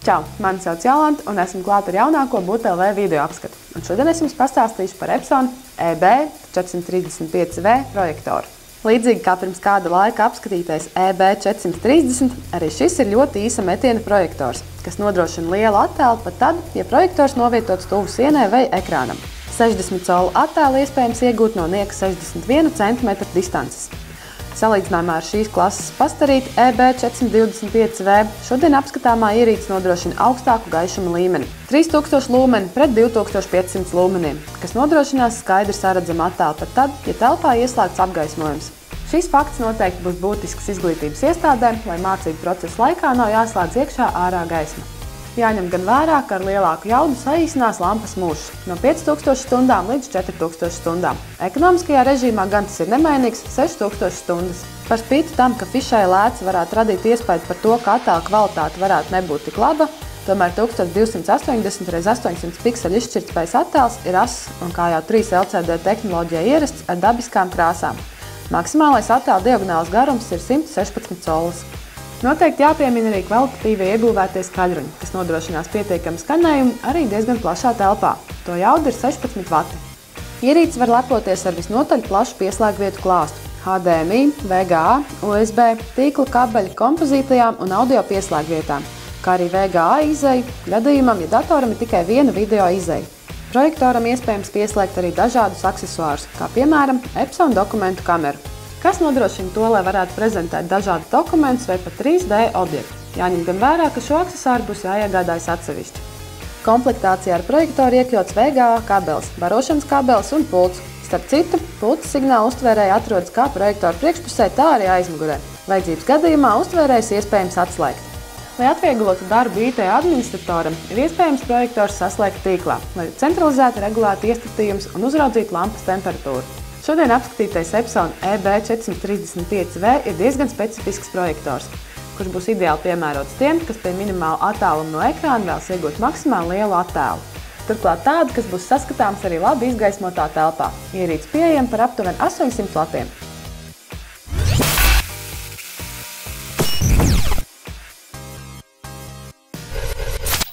Čau! Mani sauc Jolanta un esmu klāt ar jaunāko BUTLV video apskatu. Un šodien es jums pastāstīšu par Epson EB435V projektoru. Līdzīgi kā pirms kāda laika apskatītais EB430, arī šis ir ļoti īsa metiena projektors, kas nodrošina lielu attēlu pat tad, ja projektors novietots tuvu sienai vai ekrānam. 60 colu attēlu iespējams iegūt no nieka 61 cm distances. Salīdzinājumā ar šīs klases pastarīti EB425V šodien apskatāmā ierīce nodrošina augstāku gaišuma līmeni – 3000 lumeni pret 2500 lumeniem, kas nodrošinās skaidri saredzamu attēlu pat tad, ja telpā ieslēgts apgaismojums. Šis fakts noteikti būs būtisks izglītības iestādēm, lai mācību procesa laikā nav jāslēdz iekšā ārā gaisma. Jāņem gan vērā, ka ar lielāku jaudu saīsinās lampas mūžs no 5000 stundām līdz 4000 stundām. Ekonomiskajā režīmā gan tas ir nemainīgs 6000 stundas. Par spīti tam, ka fišai lēts varētu radīt iespēju par to, ka attēla kvalitāte varētu nebūt tik laba, tomēr 1280 x 800 pikseļu izšķirtspējas attēls ir ass un kā jau 3 LCD tehnoloģijā ierasts ar dabiskām krāsām. Maksimālais attēla diagonāls garums ir 116 colis. Noteikti jāpiemina arī kvalitatīvie iebūvētie skaļruņi, kas nodrošinās pietiekamu skanējumu arī diezgan plašā telpā. To jauda ir 16 vati. Ierīce var lepoties ar visnotaļ plašu pieslēgvietu klāstu – HDMI, VGA, USB, tīkla kabeļu kompozītajām un audio pieslēgvietām, kā arī VGA izeju, gadījumam, ja datoram ir tikai viena video izeja. Projektoram iespējams pieslēgt arī dažādus aksesuārus, kā piemēram Epson dokumentu kameru, kas nodrošina to, lai varētu prezentēt dažādus dokumentus vai pat 3D objektu. Jāņem gan vērā, ka šo aksesuāru būs jāiegādājas atsevišķi. Komplektācijā ar projektoru iekļauts VGA kabelis, barošanas kabelis un pults. Starp citu, pults signāla uztvērēja atrodas kā projektora priekšpusē, tā arī aizmugurē. Vajadzības gadījumā uztvērējs iespējams atslēgt. Lai atvieglotu darbu IT administratoram, ir iespējams projektors saslēgt tīklā, lai centralizēti regulētu iestatījumus un uzraudzītu lampas temperatūru. Šodien apskatītais Epson EB435V ir diezgan specifisks projektors, kurš būs ideāli piemērots tiem, kas pie minimāla attāluma no ekrāna vēlas iegūt maksimāli lielu attēlu. Turklāt tādu, kas būs saskatāms arī labi izgaismotā telpā. Ierīce pieejama par aptuveni 800 latiem.